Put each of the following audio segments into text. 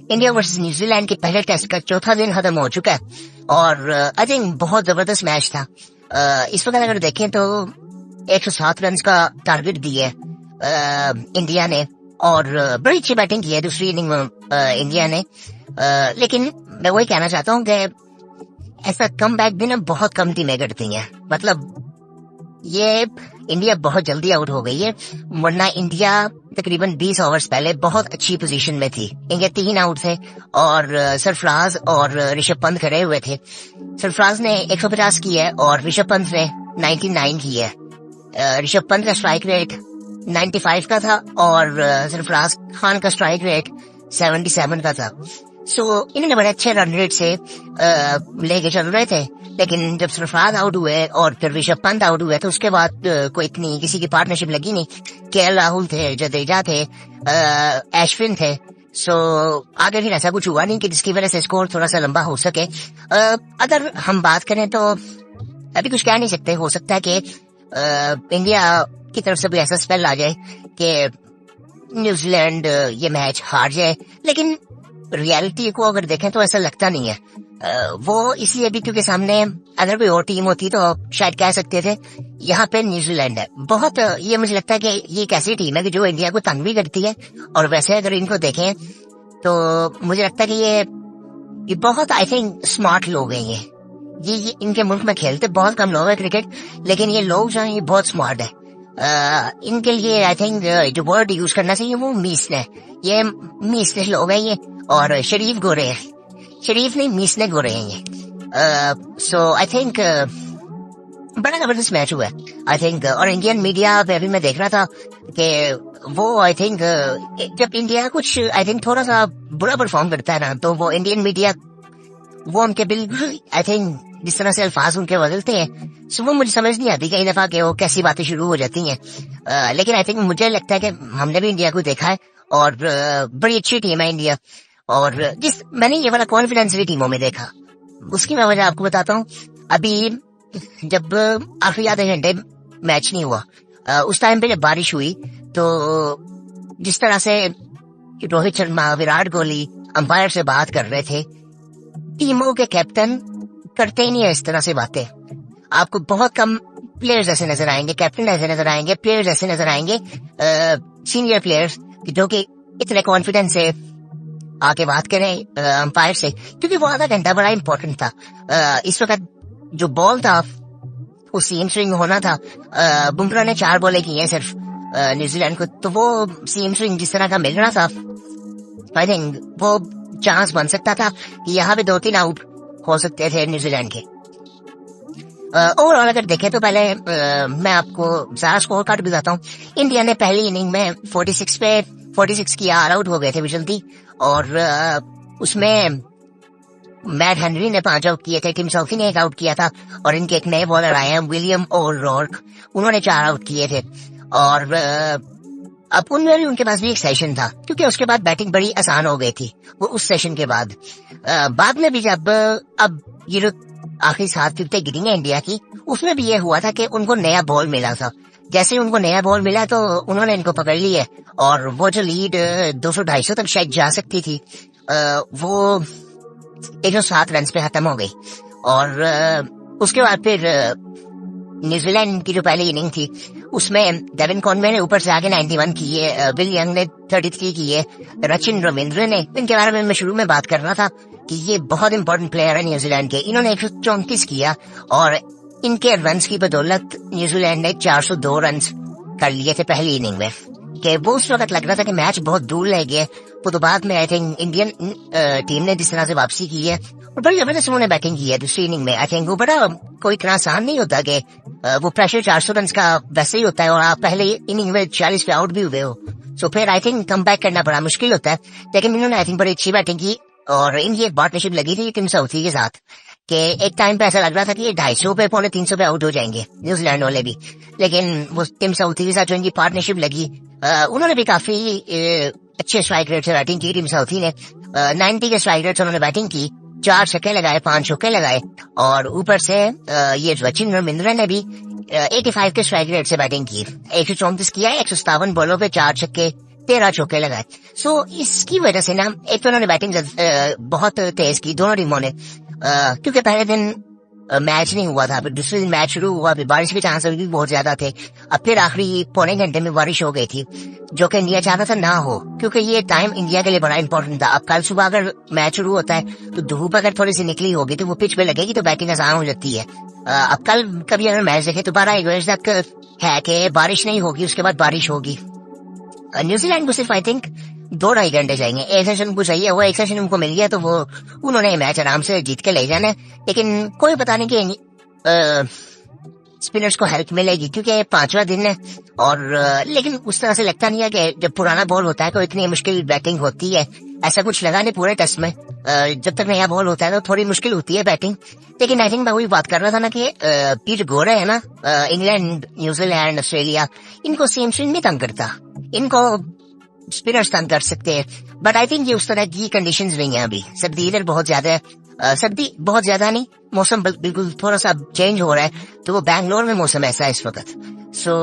India versus New Zealand के पहले test का चौथा दिन खत्म हो चुका है और आई थिंक बहुत जबरदस्त मैच था। इस वक्त अगर देखें तो 107 रन का टारगेट दिया इंडिया ने और बड़ी अच्छी बैटिंग की है दूसरी इनिंग में इंडिया ने। लेकिन मैं वही कहना चाहता हूँ कि ऐसा कमबैक भी ना बहुत कम टीमें करती हैं। मतलब ये इंडिया बहुत जल्दी आउट हो गई है, वरना इंडिया तकरीबन 20 ओवर्स पहले बहुत अच्छी पोजीशन में थी। इनके 3 आउट थे और सरफराज और ऋषभ पंत खड़े हुए थे। सरफराज ने 150 की है और ऋषभ पंत ने 99 की है। ऋषभ पंत का स्ट्राइक रेट 95 का था और सरफराज खान का स्ट्राइक रेट 77 का था। सो इन्होंने बड़े अच्छे रन रेट से लेके चल रहे थे। लेकिन जब सरफराज आउट हुए और फिर ऋषभ पंत आउट हुए तो उसके बाद कोई इतनी किसी की पार्टनरशिप लगी नहीं। केएल राहुल थे, जडेजा थे, अश्विन थे। सो आगे फिर ऐसा कुछ हुआ नहीं कि जिसकी वजह से स्कोर थोड़ा सा लंबा हो सके। अगर हम बात करें तो अभी कुछ कह नहीं सकते। हो सकता है कि इंडिया की तरफ से भी ऐसा स्पेल आ जाए कि न्यूजीलैंड ये मैच हार जाए, लेकिन रियलिटी को अगर देखें तो ऐसा लगता नहीं है। वो इसलिए भी क्योंकि सामने अगर कोई और टीम होती तो शायद कह सकते थे यहाँ पे न्यूजीलैंड है। बहुत ये मुझे लगता है कि ये एक ऐसी टीम है कि जो इंडिया को तंग भी करती है। और वैसे अगर इनको देखें तो मुझे लगता है कि ये बहुत आई थिंक स्मार्ट लोग हैं। ये इनके मुल्क में खेलते बहुत कम लोग हैं क्रिकेट, लेकिन ये लोग जो हैं ये बहुत स्मार्ट है। इनके लिए आई थिंक जो वर्ड यूज करना चाहिए वो मीसने। ये मीसने लोग हैं ये, और शरीफ गोरे हैं। शरीफ नहीं, मीसने गोरे हैं ये। सो आई थिंक बड़ा जबरदस्त मैच हुआ है आई थिंक। और इंडियन मीडिया पे अभी मैं देख रहा था कि वो आई थिंक जब इंडिया कुछ आई थिंक थोड़ा सा बुरा परफॉर्म करता है ना, तो वो इंडियन मीडिया वो उनके बिल्कुल आई थिंक जिस तरह से अल्फाज उनके बदलते हैं, सो वो मुझे समझ नहीं आती कई दफा कि वो कैसी बातें शुरू हो जाती हैं। लेकिन आई थिंक मुझे लगता है कि हमने भी इंडिया को देखा है और बड़ी अच्छी टीम है इंडिया। और जिस मैंने ये वाला कॉन्फिडेंस भी टीमों में देखा, उसकी मैं वजह आपको बताता हूँ। अभी जब आखिरी आधे घंटे मैच नहीं हुआ, उस टाइम पे जब बारिश हुई तो जिस तरह से रोहित शर्मा, विराट कोहली अंपायर से बात कर रहे थे, टीमों के कैप्टन करते ही नहीं है इस तरह से बातें। आपको बहुत कम प्लेयर्स ऐसे नजर आएंगे, कैप्टन ऐसे नजर आएंगे, प्लेयर्स ऐसे नजर आएंगे, सीनियर प्लेयर्स जो कि इतने कॉन्फिडेंस से आके बात करें अंपायर से, क्योंकि वो आधा घंटा बड़ा इंपॉर्टेंट था। इस वक्त जो बॉल था वो सीम स्विंग होना था। बुमराह ने 4 बॉलें की हैं सिर्फ न्यूजीलैंड को, तो वो सीम स्विंग जिस तरह का मिल रहा था आई थिंक वो चांस बन सकता था कि यहाँ पे 2-3 आउट हो सकते थे न्यूजीलैंड के। ओवरऑल अगर देखें तो पहले मैं आपको ज्यादा स्कोर कार्ड बताता हूँ। इंडिया ने पहली इनिंग में 46 की ऑल आउट हो गए थे जल्दी, और उसमें मैट हेनरी ने 5 आउट किए थे, टिम साउथी ने 1 आउट किया था, और इनके एक नए बॉलर आए हैं विलियम ओ'रोर्क, उन्होंने 4 आउट किए थे। और अब उनमें भी उनके पास भी एक सेशन था, क्योंकि उसके बाद बैटिंग बड़ी आसान हो गई थी वो उस सेशन के बाद। बाद में भी जब अब ये जो आखिरी 7 विकेटें गिरी हैं इंडिया की, उसमें भी ये हुआ था कि उनको नया बॉल मिला था। जैसे ही उनको नया बॉल मिला तो उन्होंने इनको पकड़ लिया, और वो जो लीड 200-250 तक शायद जा सकती थी वो 107 रन पे खत्म हो गई। और उसके बाद फिर न्यूजीलैंड की जो पहली इनिंग थी उसमें डेविन कॉनवे ने ऊपर से आगे 91 किए, विल यंग ने 33 किए, रचिन रविंद्र ने, इनके बारे में मैं शुरू में बात कर रहा था कि ये बहुत इंपॉर्टेंट प्लेयर है न्यूजीलैंड के, इन्होंने 134 किया, और इनके रन्स की बदौलत न्यूजीलैंड ने 402 रन कर लिए थे पहली इनिंग में। कि वो उस वक्त लग रहा था कि मैच बहुत दूर ले गया। तो बाद में आई थिंक इंडियन टीम ने जिस तरह से वापसी की है और बड़ी जबरदस्त उन्होंने बैटिंग की है दूसरी इनिंग में, आई थिंक वो बड़ा कोई इतना आसान नहीं होता कि वो प्रेशर 400 रन का वैसे ही होता है और आप पहले इनिंग में 40 पे आउट भी हुए हो, सो फिर आई थिंक कम बैक करना बड़ा मुश्किल होता है। लेकिन इन्होंने आई थिंक बड़ी अच्छी बैटिंग की, और इनकी एक पार्टनरशिप लगी थी टिम साउथी के साथ कि एक टाइम पे ऐसा लग रहा था कि ये 250 पे 350 पे आउट हो जाएंगे न्यूजीलैंड वाले भी, लेकिन वो टिम साउथी के साथ जो इनकी पार्टनरशिप लगी, उन्होंने भी काफी अच्छे स्ट्राइक रेट से बैटिंग की। टिम साउथी ने 90 के स्ट्राइक रेट से उन्होंने बैटिंग की, 4 छक्के लगाए, 5 चौके लगाए, और ऊपर से ये रचिन रविंद्र ने भी 85 के स्ट्राइक रेट से बैटिंग की, 134 किया, 157 बॉलों पे 4 छक्के 13 चौके लगाए। सो इसकी वजह से ना एक तो उन्होंने बैटिंग बहुत तेज की दोनों टीमों ने, क्योंकि पहले दिन मैच नहीं हुआ था, फिर दूसरे दिन मैच शुरू हुआ, फिर बारिश के चांस भी बहुत ज्यादा थे। अब फिर आखिरी पौने घंटे में बारिश हो गई थी, जो कि इंडिया चाहता था ना हो, क्योंकि ये टाइम इंडिया के लिए बड़ा इंपॉर्टेंट था। अब कल सुबह अगर मैच शुरू होता है तो धूप अगर थोड़ी सी निकली होगी तो वो पिच पे लगेगी तो बैटिंग आसान हो जाती है। अब कल कभी अगर मैच देखे तो 12-1 बजे तक है कि बारिश नहीं होगी, उसके बाद बारिश होगी। न्यूजीलैंड को सिर्फ आई थिंक 2-2.5 घंटे चाहिए। एक सेशन को चाहिए, वो एक सेशन उनको मिल गया तो वो उन्होंने मैच आराम से जीत के ले जाना है। लेकिन कोई पता नहीं कि स्पिनर्स को हेल्प मिलेगी, क्योंकि 5वां दिन है और लेकिन उस तरह से लगता नहीं है कि जब पुराना बॉल होता है तो इतनी मुश्किल बैटिंग होती है। ऐसा कुछ लगा नहीं पूरे टेस्ट में। जब तक नया बॉल होता है तो थोड़ी मुश्किल होती है बैटिंग। लेकिन आई थिंक मैं वही बात कर रहा था ना कि पीट गोरे है ना, इंग्लैंड, न्यूजीलैंड, ऑस्ट्रेलिया, इनको सेम स्विंग नहीं तंग करता, इनको स्पिनर्स तंग कर सकते हैं। बट आई थिंक ये उस तरह की कंडीशंस नहीं है अभी। सर्दी इधर बहुत ज्यादा है, सर्दी बहुत ज्यादा नहीं, मौसम बिल्कुल थोड़ा सा चेंज हो रहा है, तो वो बैंगलोर में मौसम ऐसा है इस वक्त। सो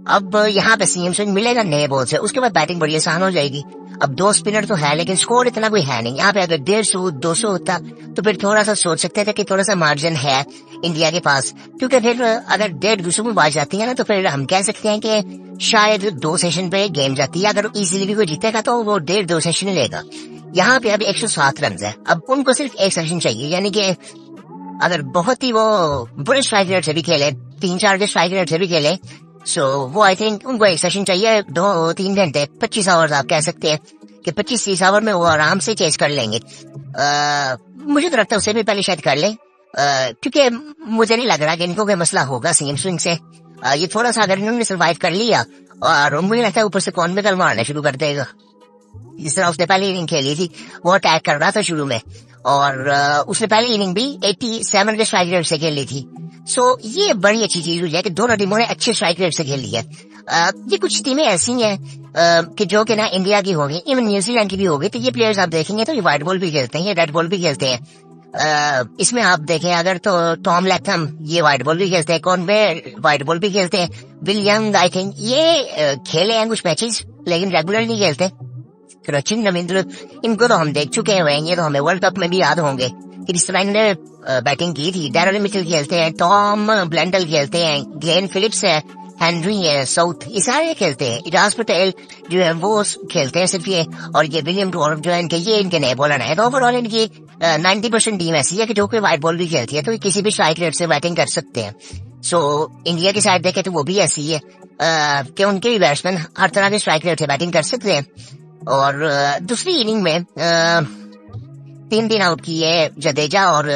अब यहाँ पे सीएम स्विंग मिलेगा नए बॉल से, उसके बाद बैटिंग बड़ी आसान हो जाएगी। अब 2 स्पिनर तो है लेकिन स्कोर इतना कोई है नहीं। यहाँ पे अगर 150-200 होता तो फिर थोड़ा सा सोच सकते थे कि थोड़ा सा मार्जिन है इंडिया के पास, क्योंकि फिर अगर 150-200 में बात जाती है ना तो फिर हम कह सकते हैं कि शायद 2 सेशन पे गेम जाती है। अगर इजीली भी कोई जीतेगा तो वो 1.5-2 सेशन लेगा। यहाँ पे अभी 107 रन है, अब उनको सिर्फ 1 सेशन चाहिए, यानी कि अगर बहुत ही वो बुरे स्ट्राइक रेट से भी खेले, 3-4 के स्ट्राइक रेट से भी खेले, सो वो आई थिंक उनको 1 सेशन चाहिए, 2-3 घंटे, 25 आवर्स आप कह सकते हैं कि 25-30 आवर में वो आराम से चेज कर लेंगे। मुझे तो लगता है उससे भी पहले शायद कर ले, क्योंकि मुझे नहीं लग रहा कि इनको कोई मसला होगा सीएम स्विंग से। ये थोड़ा सा अगर इन्होंने सर्वाइव कर लिया और मुझे लगता है ऊपर से कौन में मारना शुरू कर देगा। जिस तरह उसने पहली इनिंग खेली थी, वो अटैक कर रहा था शुरू में, और उसने पहली इनिंग भी 87 के स्ट्राइक रेट से खेली थी। सो ये बड़ी अच्छी चीज हुई है कि दोनों टीमों ने अच्छे स्ट्राइक रेट से खेली है। ये कुछ टीमें ऐसी हैं कि जो कि ना इंडिया की होगी, इवन न्यूजीलैंड की भी होगी, तो ये प्लेयर्स आप देखेंगे तो ये व्हाइट बॉल भी खेलते हैं, ये रेड बॉल भी खेलते हैं। इसमें आप देखें अगर तो टॉम लैथम ये व्हाइट बॉल भी खेलते हैं, कॉनवे व्हाइट बॉल भी खेलते हैं, विल यंग आई थिंक ये खेले हैं कुछ मैचेस लेकिन रेगुलर नहीं खेलते। सचिन, रविंद्र, इनको तो हम देख चुके हैं, ये तो हमें वर्ल्ड कप में भी याद होंगे कि इस तरह इन्होंने बैटिंग की थी। डैरल मिचेल खेलते हैं, टॉम ब्लेंडल खेलते हैं, ग्लेन फिलिप्स है, हेनरी है, साउथ, ये सारे खेलते हैं। इजाज पटेल जो है वो खेलते हैं सिर्फ ये, और ये विलियम डॉर्फ जो है इनके नए बॉलर हैं। तो ओवरऑल इनकी 90% टीम ऐसी है कि जो कि व्हाइट बॉल भी खेलती है, तो किसी भी स्ट्राइक रेट से बैटिंग कर सकते हैं। सो इंडिया की साइड देखे तो वो भी ऐसी है कि उनके भी बैट्समैन हर तरह के स्ट्राइक रेट से बैटिंग कर सकते हैं। और दूसरी इनिंग में 3 आउट किए जडेजा और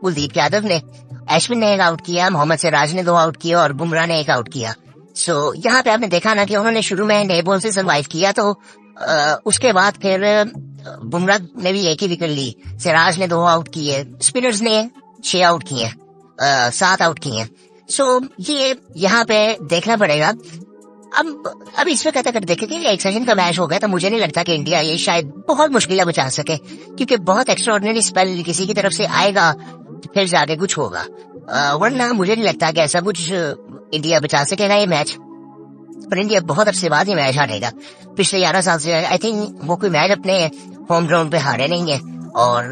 कुलदीप यादव ने, अश्विन ने 1 आउट किया, मोहम्मद सिराज ने 2 आउट किए और बुमराह ने 1 आउट किया। सो यहाँ पे आपने देखा ना कि उन्होंने शुरू में नए बॉल से सर्वाइव किया, तो उसके बाद फिर बुमराह ने भी 1 ही विकेट ली, सिराज ने 2 आउट किए, स्पिनर्स ने 6 आउट किए, 7 आउट किए। सो ये यहाँ पे देखना पड़ेगा। अब इस वक्त अगर देखें कि 1 सेशन का मैच हो गया तो मुझे नहीं लगता कि इंडिया ये शायद बहुत मुश्किल बचा सके, क्योंकि बहुत एक्स्ट्राऑर्डिनरी स्पेल किसी की तरफ से आएगा तो फिर जाके कुछ होगा, वरना मुझे नहीं लगता कि ऐसा कुछ इंडिया बचा सकेगा ये मैच। पर इंडिया बहुत अरसे बाद ये मैच हारेगा। पिछले 11 साल से आई थिंक वो कोई मैच अपने होम ग्राउंड पे हारे नहीं है। और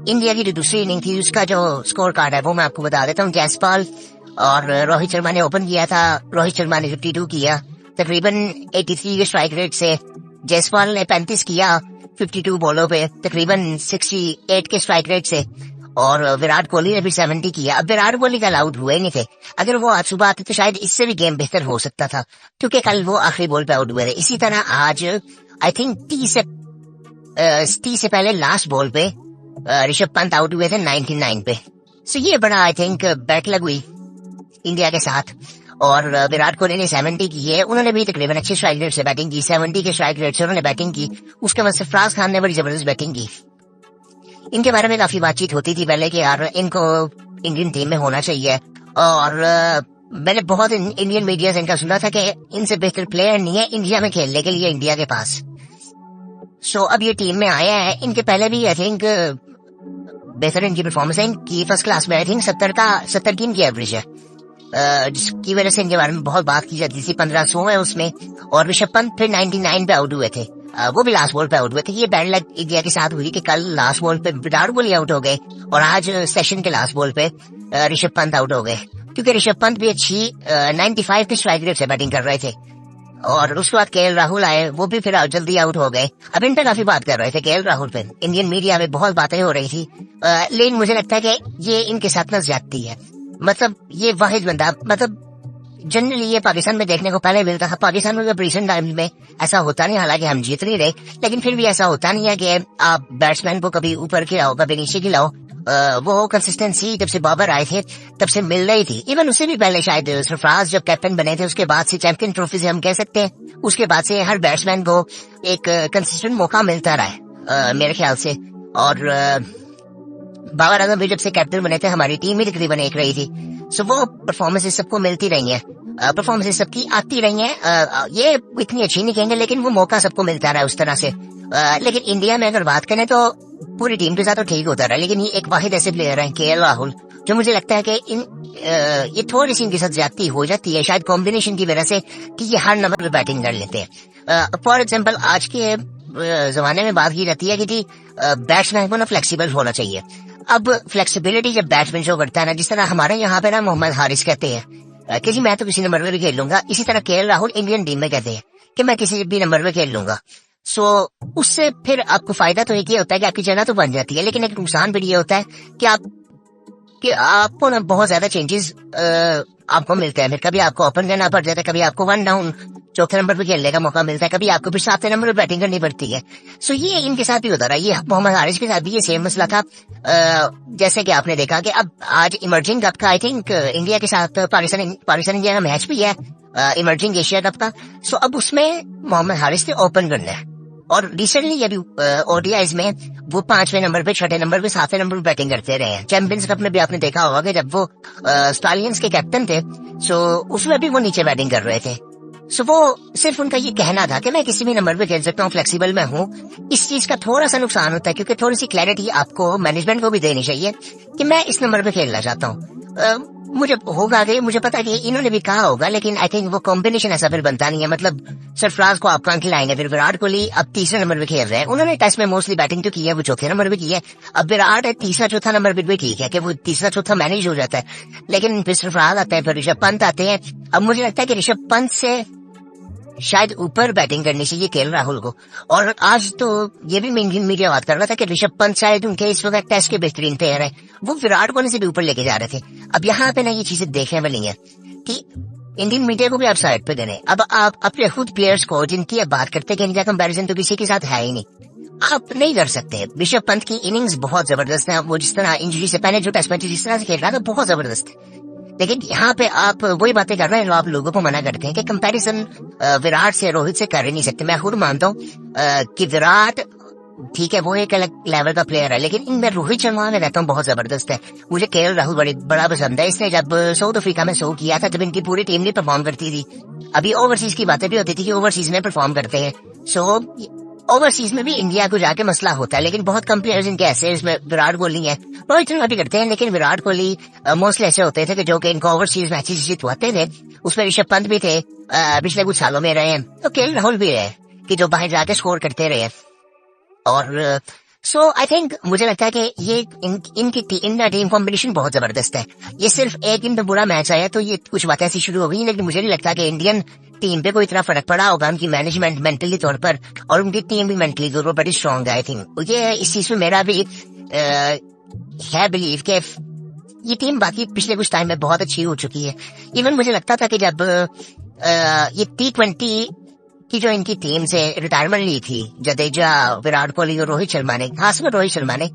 इंडिया की जो दूसरी इनिंग थी उसका जो स्कोर कार्ड है वो मैं आपको बता देता हूँ। जयसवाल और रोहित शर्मा ने ओपन किया था, रोहित शर्मा ने 52 किया तकरीबन 83 के स्ट्राइक रेट से, जयसवाल ने 35 किया 52 बॉलों पे तकरीबन 68 के स्ट्राइक रेट से, और विराट कोहली ने भी 70 किया। अब विराट कोहली का आउट हुए नहीं थे, अगर वो आज सुबह आते तो शायद इससे भी गेम बेहतर हो सकता था, क्योंकि कल वो आखिरी बॉल पे आउट हुए थे। इसी तरह आज आई थिंक 30 से पहले लास्ट बॉल पे ऋषभ पंत आउट हुए थे 99 पे। सो ये बड़ा आई थिंक बैट लग हुई इंडिया के साथ। और विराट कोहली ने 70 की है, उन्होंने भी तकरीबन अच्छे स्ट्राइक रेट से बैटिंग की, 70 के स्ट्राइक रेट से उन्होंने बैटिंग की। उसके बाद सरफराज खान ने बड़ी जबरदस्त बैटिंग की। इनके बारे में काफी बातचीत होती थी पहले कि यार इनको इंडियन टीम में होना चाहिए, और मैंने बहुत इंडियन मीडिया से इनका सुना था कि इनसे बेहतर प्लेयर नहीं है इंडिया में खेलने के लिए इंडिया के पास। सो अब ये टीम में आया है। इनके पहले भी आई थिंक बेहतर इनकी परफॉर्मेंस है, इनकी फर्स्ट क्लास में आई थिंक 70 की इनकी एवरेज है। जिसकी वजह से इनके बारे में बहुत बात की जाती थी। 1500 है उसमें, और ऋषभ पंत फिर 99 पे आउट हुए थे। वो भी लास्ट बॉल पे आउट हुए थे। ये बैड लक इंडिया के साथ हुई कि कल लास्ट बॉल पे विराट कोहली आउट हो गए और आज सेशन के लास्ट बॉल पे ऋषभ पंत आउट हो गए, क्योंकि ऋषभ पंत भी अच्छी 95 के स्ट्राइक रेट से बैटिंग कर रहे थे। और उसके बाद केएल राहुल आए, वो भी फिर जल्दी आउट हो गए। अब इन पे काफी बात कर रहे थे केएल राहुल पे, इंडियन मीडिया में बहुत बातें हो रही थी। लेकिन मुझे लगता है कि ये इनके साथ ना ज्यादती है। मतलब ये वाहिद बंदा, मतलब जनरली ये पाकिस्तान में देखने को पहले मिलता था। पाकिस्तान में जब रिसेंट टाइम में ऐसा होता नहीं, हालांकि हम जीत नहीं रहे, लेकिन फिर भी ऐसा होता नहीं है कि आप बैट्समैन को कभी ऊपर खिलाओ कभी नीचे खिलाओ। वो कंसिस्टेंसी जब से बाबर आए थे तब से मिल रही थी। इवन उससे भी पहले शायद सरफराज जब कैप्टन बने थे उसके बाद से, चैंपियन ट्रॉफी से हम कह सकते हैं, उसके बाद से हर बैट्समैन को एक कंसिस्टेंट मौका मिलता रहा है मेरे ख्याल से। और बाबर आजम भी जब से कैप्टन बने थे हमारी टीम ही तकरीबन एक रही थी। सो वो परफॉर्मेंसेस सबको मिलती रही है, परफॉर्मेंसेस सबकी आती रही है। ये इतनी अच्छी नहीं कहेंगे, लेकिन वो मौका सबको मिलता रहा है उस तरह से। लेकिन इंडिया में अगर बात करें तो पूरी टीम के साथ तो ठीक होता रहा, लेकिन ये एक वाहिद ऐसे प्लेयर है केएल राहुल, जो मुझे लगता है कि ये थोड़ी सी इनके साथ ज्यादती हो जाती है, शायद कॉम्बिनेशन की वजह से कि ये हर नंबर पे बैटिंग कर लेते हैं। फॉर एग्जाम्पल आज के जमाने में बात की जाती है कि बैट्समैन को ना फ्लेक्सिबल होना चाहिए। अब फ्लेक्सिबिलिटी जब बैट्समैन शो करता है ना, जिस तरह हमारे यहाँ पे ना मोहम्मद हारिस कहते हैं कि जी मैं तो किसी नंबर पे भी खेल लूंगा, इसी तरह केएल राहुल इंडियन टीम में कहते हैं कि मैं किसी भी नंबर पे खेल लूंगा। सो उससे फिर आपको फायदा तो एक ये होता है कि आपकी जगह तो बन जाती है, लेकिन एक नुकसान भी ये होता है कि आपको ना बहुत ज्यादा चेंजेस आपको मिलते हैं। फिर कभी आपको ओपन करना पड़ जाता है, कभी आपको वन डाउन चौथे नंबर पे खेलने का मौका मिलता है, कभी आपको फिर सातवें नंबर पे बैटिंग करनी पड़ती है। सो ये इनके साथ भी होता रहा। ये मोहम्मद हारिस के साथ भी ये सेम मसला था। जैसे कि आपने देखा कि अब आज इमर्जिंग कप का आई थिंक इंडिया के साथ पाकिस्तान इंडिया का मैच भी है, इमर्जिंग एशिया कप का। सो अब उसमें मोहम्मद हारिस ने ओपन करना है, और रिसेंटली अभी ओडीआईज में वो 5वें नंबर पे, 6ठे नंबर पे, 7वें नंबर पे बैटिंग करते रहे हैं। चैंपियंस कप में भी आपने देखा होगा कि जब वो स्टालियंस के कैप्टन थे, सो उसमें भी वो नीचे बैटिंग कर रहे थे। सो वो सिर्फ उनका ये कहना था कि मैं किसी भी नंबर पे खेल सकता हूँ, फ्लेक्सिबल मैं हूँ। इस चीज का थोड़ा सा नुकसान होता है, क्योंकि थोड़ी सी क्लैरिटी आपको मैनेजमेंट को भी देनी चाहिए कि मैं इस नंबर पे खेलना चाहता हूँ। मुझे होगा कि मुझे पता है कि इन्होंने भी कहा होगा, लेकिन आई थिंक वो कॉम्बिनेशन ऐसा फिर बनता नहीं है। मतलब सरफराज को आप कहाँ खिलाएंगे, फिर विराट कोहली अब तीसरे नंबर पे खेल रहे हैं। उन्होंने टेस्ट में मोस्टली बैटिंग तो की है, वो चौथे नंबर पे की है। अब विराट है तीसरा चौथा नंबर पे भी ठीक है कि वो तीसरा चौथा मैनेज हो जाता है, लेकिन फिर सरफराज आते हैं, फिर ऋषभ पंत आते हैं। अब मुझे लगता है कि ऋषभ पंत से शायद ऊपर बैटिंग करनी चाहिए केएल राहुल को। और आज तो ये भी मीडिया बात कर रहा था कि ऋषभ पंत शायद उनके इस वक्त टेस्ट के बेहतरीन प्लेयर है, वो विराट कोहली से भी ऊपर लेके जा रहे थे। अब यहाँ पे ना ये चीजें देखने वाली है कि इंडियन मीडिया को भी आप साइड पे देने। अब आप अपने खुद प्लेयर्स को, जिनकी आप बात करते हैं कि इनका कंपैरिजन तो किसी के साथ है ही नहीं, आप नहीं कर सकते। ऋषभ पंत की इनिंग्स बहुत जबरदस्त है, वो जिस तरह इंजरी से पहले जो टेस्ट मैच जिस तरह से खेल रहा था बहुत जबरदस्त है। लेकिन यहाँ पे आप वही बातें कर रहे हैं जो आप लोगों को मना करते हैं कि कंपैरिजन विराट से, रोहित से कर ही नहीं सकते। मैं खुद मानता हूँ कि विराट ठीक है, वो एक अलग लेवल का प्लेयर है, लेकिन इनमें रोहित शर्मा में रहता हूँ बहुत जबरदस्त है। मुझे केएल राहुल बड़ा पसंद है। इसने जब साउथ अफ्रीका में शो किया था, जब इनकी पूरी टीम नहीं परफॉर्म करती थी, अभी ओवरसीज की बातें भी होती थी कि ओवरसीज में परफॉर्म करते हैं। सो ओवरसीज में भी इंडिया को जाके मसला होता है, लेकिन बहुत कम प्लेयर्स इनके ऐसे, इसमें विराट कोहली है, रोहित शर्मा भी करते हैं, लेकिन विराट कोहली मोस्टली ऐसे होते थे कि जो कि इनको ओवरसीज मैचेस जितवाते थे। उसमें ऋषभ पंत भी थे, पिछले कुछ सालों में रहे हैं, तो केएल राहुल भी रहे कि जो बाहर जाके स्कोर करते रहे। और सो आई थिंक मुझे लगता है कि ये इनकी टीम कॉम्बिनेशन बहुत जबरदस्त है। ये सिर्फ एक दिन पे बुरा मैच आया तो ये कुछ बातें ऐसी शुरू हो गई, लेकिन मुझे नहीं लगता कि इंडियन टीम पे कोई इतना फर्क पड़ा होगा। उनकी मैनेजमेंट मेंटली तौर पर और उनकी टीम भी मेंटली तौर पर बड़ी स्ट्रांग है। आई थिंक ये इस चीज में मेरा भी है बिलीव कि ये टीम बाकी पिछले कुछ टाइम में बहुत अच्छी हो चुकी है। इवन मुझे लगता था कि जब ये T20 की जो इनकी टीम से रिटायरमेंट ली थी जडेजा, विराट कोहली और रोहित शर्मा ने, खासकर रोहित शर्मा ने,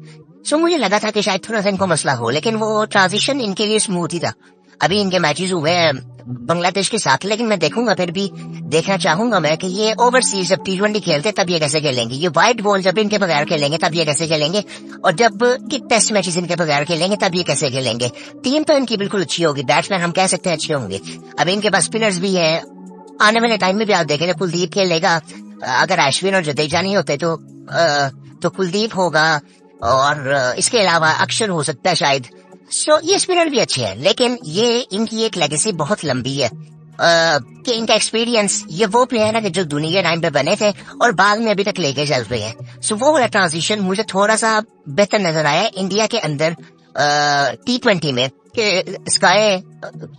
सो मुझे लगा था कि शायद थोड़ा सा इनको मसला हो, लेकिन वो ट्रांजिशन इनके लिए स्मूथ ही था। अभी इनके मैचेस हुए हैं बांग्लादेश के साथ, लेकिन मैं देखूंगा, फिर भी देखना चाहूंगा मैं कि ये ओवरसीज जब T20 खेलते तब ये कैसे खेलेंगे, ये व्हाइट बॉल जब इनके बगैर खेलेंगे तब ये कैसे खेलेंगे, और जब टेस्ट मैचेस इनके बगैर खेलेंगे तब ये कैसे खेलेंगे। टीम तो इनकी बिल्कुल अच्छी होगी, बैट्समैन हम कह सकते हैं अच्छे होंगे। अभी इनके पास स्पिनर्स भी है, आने वाले टाइम में भी आप देखेंगे कुलदीप खेलेगा, अगर अश्विन और जडेजा नहीं होते तो कुलदीप होगा, और इसके अलावा अक्षर हो सकता है शायद। सो ये स्पिनर भी अच्छे हैं, लेकिन ये इनकी एक लेगेसी बहुत लंबी है कि इनका एक्सपीरियंस, ये वो प्लेयर है कि जो दुनिया टाइम पे बने थे और बाद में अभी तक लेके चल रहे हैं। सो वो वाला ट्रांजिशन मुझे थोड़ा सा बेहतर नजर आया इंडिया के अंदर T20 में, कि स्काई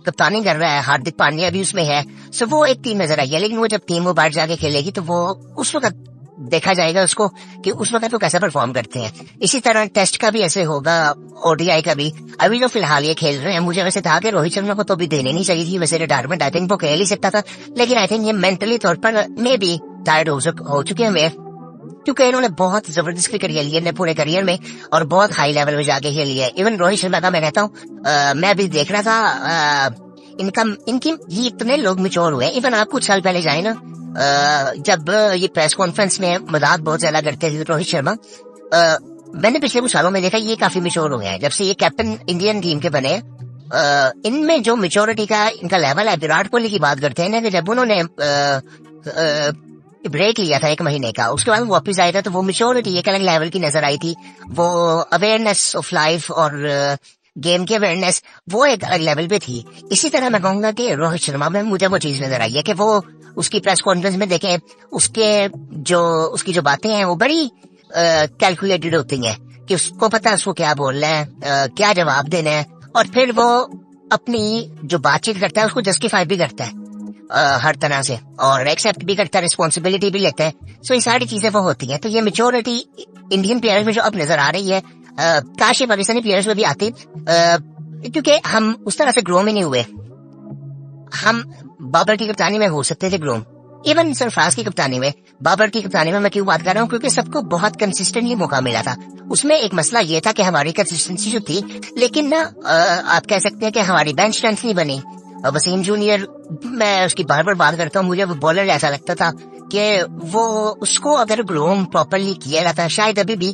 कप्तानी कर रहा है, हार्दिक पांड्या भी उसमें है। सो वो एक टीम नजर आई है, लेकिन वो जब टीम वो बाहर जाके खेलेगी तो वो उस वक्त देखा जाएगा उसको कि उस वक्त वो कैसा परफॉर्म करते हैं। इसी तरह टेस्ट का भी ऐसे होगा, ओडीआई का भी। अभी जो फिलहाल ये खेल रहे हैं, मुझे वैसे था कि रोहित शर्मा को तो भी देने नहीं चाहिए थी वैसे रिटायरमेंट, आई थिंक वो खेल ही सकता था, लेकिन आई थिंक ये मेंटली तौर पर मे बी टायर्ड हो चुके हैं, क्योंकि इन्होंने बहुत जबरदस्त क्रिकेट खेली है पूरे करियर में और बहुत हाई लेवल पे जाके खेली है। इवन रोहित शर्मा का मैं कहता हूँ, मैं अभी देख रहा था इनकी ये इतने लोग मिच्योर हुए। इवन आप कुछ साल पहले जाए ना, जब ये प्रेस कॉन्फ्रेंस में मजाक बहुत ज्यादा करते थे रोहित शर्मा, मैंने पिछले कुछ सालों में देखा ये काफी मिच्योर हो गया है जब से ये कैप्टन इंडियन टीम के बने। इनमें जो मिच्योरिटी का इनका लेवल है, विराट कोहली की बात करते हैं ना कि जब उन्होंने ब्रेक लिया था 1 महीने का, उसके बाद वापस आया था तो वो मिच्योरिटी एक अलग लेवल की नजर आई थी। वो अवेयरनेस ऑफ लाइफ और गेम की अवेयरनेस वो एक अलग लेवल पे थी। इसी तरह मैं कहूंगा कि रोहित शर्मा में मुझे वो चीज नजर आई है कि वो उसकी प्रेस कॉन्फ्रेंस में देखें, उसकी जो बातें हैं वो बड़ी कैलकुलेटेड होती हैं कि उसको पता है उसको क्या बोलना है, क्या जवाब देना है, और फिर वो अपनी जो बातचीत करता है उसको जस्टिफाई भी करता है हर तरह से, और एक्सेप्ट भी करता है, रिस्पॉन्सिबिलिटी भी लेता है। सो ये सारी चीजें वो होती हैं। तो ये मेच्योरिटी इंडियन प्लेयर्स में जो अब नजर आ रही है, काश ये पाकिस्तानी प्लेयर्स में भी आती, क्योंकि हम उस तरह से ग्रो में नहीं हुए। हम बाबर की कप्तानी में हो सकते थे ग्रो, इवन सरफराज की कप्तानी में, बाबर की कप्तानी में मैं क्यों बात कर रहा हूँ, क्योंकि सबको बहुत कंसिस्टेंटली मौका मिला था। उसमें एक मसला ये था कि हमारी कंसिस्टेंसी जो थी, लेकिन ना आप कह सकते हैं कि हमारी बेंच स्ट्रेंथ नहीं बनी। वसीम जूनियर, मैं उसकी बार बार बात करता हूँ, मुझे वो बॉलर ऐसा लगता था कि वो उसको अगर ग्रोम प्रॉपरली किया जाता शायद अभी भी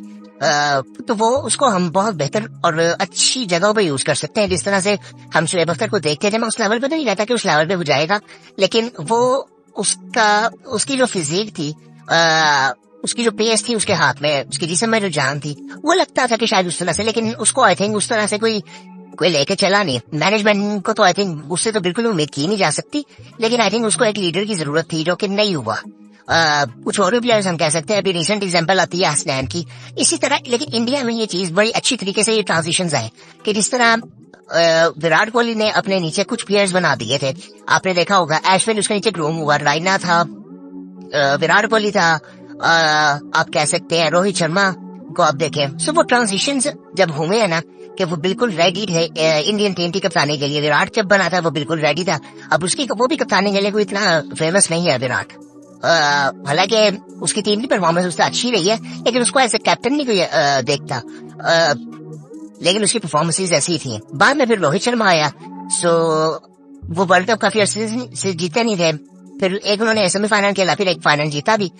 तो वो उसको हम बहुत बेहतर और अच्छी जगहों पे यूज कर सकते हैं। जिस तरह से हम शुएब अख्तर को देखते थे, मैं उस लेवल पे तो नहीं रहता कि उस लेवल पे हो जाएगा, लेकिन वो उसकी जो फिजिक थी, उसकी जो पेस थी उसके हाथ में, उसकी जिस्म में जो जान थी, वो लगता था कि शायद उस तरह से, लेकिन उसको आई थिंक उस तरह से कोई लेके चला नहीं। मैनेजमेंट को तो आई थिंक उससे तो बिल्कुल उम्मीद की नहीं जा सकती, लेकिन आई थिंक उसको एक लीडर की जरूरत थी जो कि नहीं हुआ। कुछ और प्लेयर्स हम कह सकते हैं, अभी रिसेंट एग्जांपल आती है हसनैन की। इसी तरह लेकिन इंडिया में ये चीज बड़ी अच्छी तरीके से ये ट्रांजिशंस आए कि जिस तरह विराट कोहली ने अपने नीचे कुछ प्लेयर्स बना दिए थे, आपने देखा होगा एश्विन उसके नीचे ग्रोम हुआ, रायना था, विराट कोहली था, आप कह सकते हैं रोहित शर्मा को आप देखें। सो वो ट्रांजिशंस जब हुए हैं ना कि वो बिल्कुल रेडी थे इंडियन टीम की कप्तानी के लिए। विराट जब बना था वो बिल्कुल रेडी था। अब उसकी वो भी कप्तानी के लिए कोई इतना फेमस नहीं है विराट, हालांकि उसकी टीम की परफॉर्मेंस उससे अच्छी रही है, लेकिन उसको ऐसे कैप्टन नहीं कोई देखता, लेकिन उसकी परफॉर्मेंसेज ऐसी थी। बाद में फिर रोहित शर्मा आया, सो वो वर्ल्ड कप काफी अर्से से जीते नहीं थे, फिर एक उन्होंने सेमीफाइनल खेला, फिर एक फाइनल जीता भी।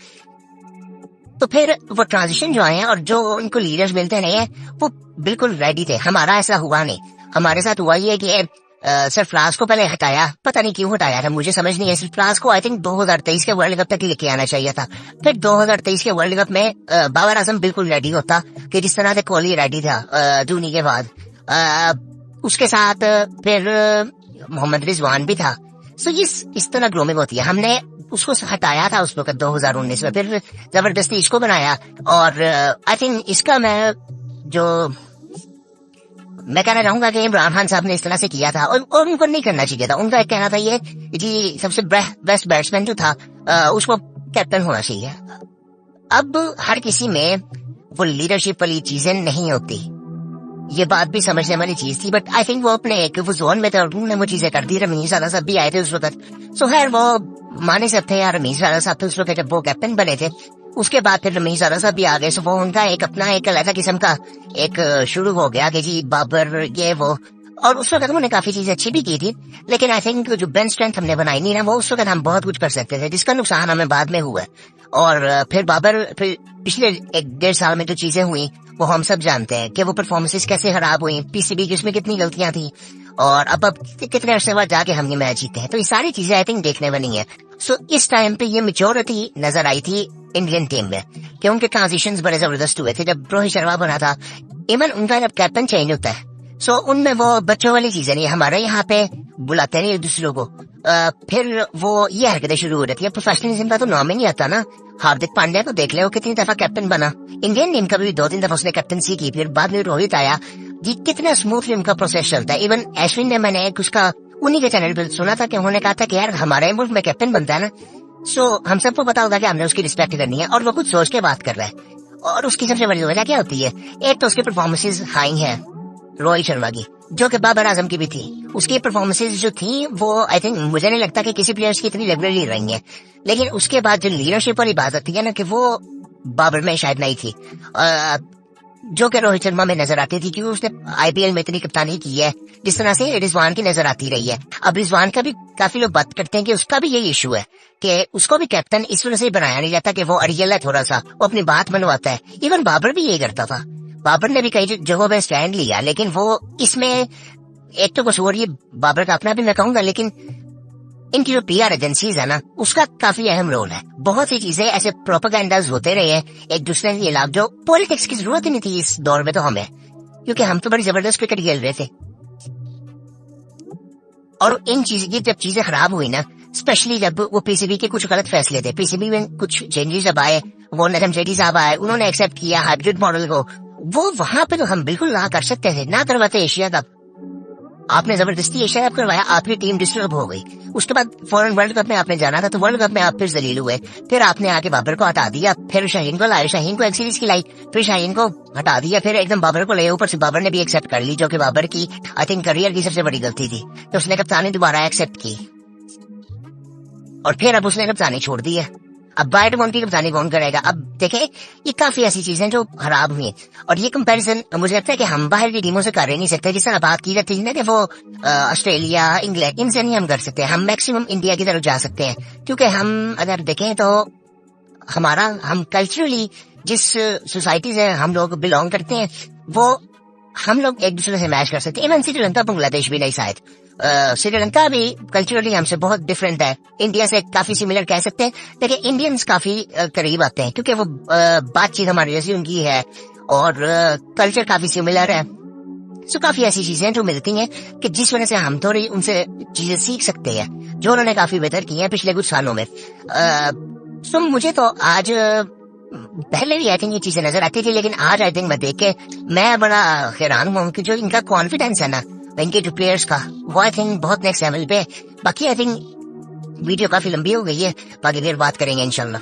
तो फिर वो ट्रांजिशन जो आए हैं और जो उनको लीडर्स मिलते रहे हैं वो बिल्कुल रेडी थे। हमारा ऐसा हुआ नहीं, हमारे साथ हुआ ये कि सरफराज को पहले हटाया, पता नहीं क्यों हटाया था, मुझे समझ नहीं है। सरफराज को आई थिंक 2023 के वर्ल्ड कप तक लेके आना चाहिए था। फिर 2023 के वर्ल्ड कप में बाबर आजम बिल्कुल रेडी होता कि जिस तरह से कोहली रेडी था धोनी के बाद, उसके साथ फिर मोहम्मद रिजवान भी था। सो इस तरह ग्रोमिंग होती है। हमने उसको हटाया था उस वक्त 2019 में, फिर जबरदस्ती इसको बनाया, और आई थिंक इसका मैं कहना चाहूंगा कि इमरान खान साहब ने इस तरह से किया था और उनको नहीं करना चाहिए था। उनका एक कहना था ये जी सबसे बेस्ट बैट्समैन जो था उसको कैप्टन होना चाहिए। अब हर किसी में वो लीडरशिप वाली चीजें नहीं होती, ये बात भी समझने वाली चीज थी, बट आई थिंक वो अपने एक वो जोन में थे और उन्होंने वो चीजें कर दी। रमीज राणा साहब भी आए थे उस वक्त, सो खैर वो माने सब थे यार। रमीज राणा साहब थे उस वक्त जब वो कैप्टन बने थे, उसके बाद फिर रमीज राणा साहब भी आ गए, सो वो उनका एक अपना एक अलग किस्म का एक शुरू हो गया कि जी बाबर ये वो, और उस वक्त उन्होंने काफी चीजें अच्छी भी की थी, लेकिन आई थिंक जो बेंच स्ट्रेंथ हमने बनाई नहीं ना, वो उस वक्त हम बहुत कुछ कर सकते थे, जिसका नुकसान हमें बाद में हुआ। और फिर बाबर फिर पिछले 1-1.5 साल में जो चीजें हुई वो हम सब जानते हैं कि वो परफॉर्मेंसेस कैसे खराब हुई, पीसीबी की उसमें कितनी गलतियां थी, और अब कितने अरसे बाद जाके हम ये मैच जीते हैं। तो ये सारी चीजें आई थिंक देखने वाली हैं। सो इस टाइम पे ये मेच्योरिटी नजर आई थी इंडियन टीम में कि उनके ट्रांजिशंस बड़े जबरदस्त हुए थे। जब रोहित शर्मा बना था, इवन उनका जब कैप्टन चेंज होता है सो उनमें वो बच्चों वाली चीजें नहीं, हमारे यहाँ पे बुलाते नहीं एक दूसरे को। फिर वो ये हरकतें शुरू हो जाती है। प्रोफेशनलिज्म का तो नाम ही नहीं आता ना। हार्दिक पांड्या को देख ले, वो कितनी दफा कैप्टन बना इंडियन टीम का, भी 2-3 दफा उसने कैप्टनसी की। फिर बाद में रोहित आया, ये कितना स्मूथली उनका प्रोसेस चलता है। इवन अश्विन ने, मैंने एक उसका उन्हीं के चैनल पर सुना था कि उन्होंने कहा था कि यार हमारे मुल्क में कैप्टन बनता है ना, सो हम सबको पता होगा कि हमने उसकी रिस्पेक्ट करनी है, और वो कुछ सोच के बात कर रहा है। और उसकी सबसे बड़ी वजह क्या होती है, एक तो उसकी परफॉर्मेंसेज हाई है रोहित शर्मा की, जो कि बाबर आजम की भी थी। उसकी परफॉर्मेंसेज जो थी वो आई थिंक, मुझे नहीं लगता कि किसी प्लेयर्स की इतनी रेगुलरली रही है। लेकिन उसके बाद जो लीडरशिप वाली बात आती है ना, कि वो बाबर में शायद नहीं थी, जो कि रोहित शर्मा में नजर आती थी, क्योंकि उसने आईपीएल में इतनी कप्तानी की है जिस तरह से रिजवान की नजर आती रही है। अब रिजवान का भी काफी लोग बात करते हैं कि उसका भी यही इशू है कि उसको भी कैप्टन इस वजह से बनाया नहीं जाता कि वो अड़ियल है थोड़ा सा, वो अपनी बात मनवाता है। इवन बाबर भी यही करता था, बाबर ने भी कई जगहों पे स्टैंड लिया, लेकिन वो इसमें एक तो कसूर ये बाबर का अपना भी मैं कहूंगा, लेकिन इनकी जो पीआर एजेंसीज है ना, उसका काफी अहम रोल है। बहुत सी चीजें ऐसे प्रोपेगेंडाज होते रहे हैं एक दूसरे के खिलाफ, जो पॉलिटिक्स की जरूरत ही नहीं थी इस दौर में तो हमें, क्योंकि हम तो बड़ी जबरदस्त क्रिकेट खेल रहे थे। और इन चीज जब चीजें खराब हुई ना, स्पेशली जब वो पीसीबी के कुछ गलत फैसले थे, पीसीबी में कुछ चेंजेस जब आए, वो नरम सेठी साहब आए, उन्होंने एक्सेप्ट किया हाइब्रिड मॉडल को, वो वहां पे तो हम बिल्कुल ना कर सकते थे, ना करवाते एशिया कप। आपने जबरदस्ती एशिया कप करवाया, आपकी टीम डिस्टर्ब हो गई। उसके बाद फॉरेन वर्ल्ड कप में आपने जाना था, तो वर्ल्ड कप में आप फिर जलील हुए। फिर आपने आके बाबर को हटा दिया, फिर शाहीन को लाए, शाहीन को एक सीरीज खिलाई, फिर शाहीन को हटा दिया, फिर एकदम बाबर को ले। ऊपर से बाबर ने भी एक्सेप्ट कर ली, जो कि बाबर की आई थिंक करियर की सबसे बड़ी गलती थी, तो उसने कप्तानी दोबारा एक्सेप्ट की, और फिर अब उसने कप्तानी छोड़ दी है। अब बाइट वन की कप्तानी कौन करेगा? अब देखें, ये काफी ऐसी चीजें जो खराब हुई, और ये कंपैरिजन मुझे लगता है कि हम बाहर की टीमों से कर ही नहीं सकते। जिस तरह बात की जाती है ना कि वो ऑस्ट्रेलिया, इंग्लैंड, इनसे नहीं हम कर सकते। हम मैक्सिमम इंडिया की तरफ जा सकते हैं, क्योंकि हम अगर देखें तो हम कल्चरली जिस सोसाइटी से हम लोग बिलोंग करते हैं, वो हम लोग एक दूसरे से मैच कर सकते हैं। इवन श्रीलंका, बांग्लादेश भी नहीं शायद, श्रीलंका भी कल्चरली हमसे बहुत डिफरेंट है, इंडिया से काफी सिमिलर कह सकते हैं। लेकिन इंडियंस काफी करीब आते हैं, क्योंकि वो बातचीत हमारी जैसी उनकी है, और कल्चर काफी सिमिलर है। सो काफी ऐसी चीजें जो मिलती हैं कि जिस वजह से हम थोड़ी उनसे चीजें सीख सकते हैं, जो उन्होंने काफी बेहतर की हैं पिछले कुछ सालों में। सो मुझे तो आज, पहले भी आई थिंक ये चीजें नजर आती थी, लेकिन आज आई थिंक मैं देख के मैं बड़ा हैरान हुआ कि जो इनका कॉन्फिडेंस है ना इनके जो प्लेयर्स का, वो आई थिंक बहुत नेक्स्ट लेवल पे। बाकी आई थिंक वीडियो काफी लंबी हो गई है, बाकी फिर बात करेंगे इंशाल्लाह।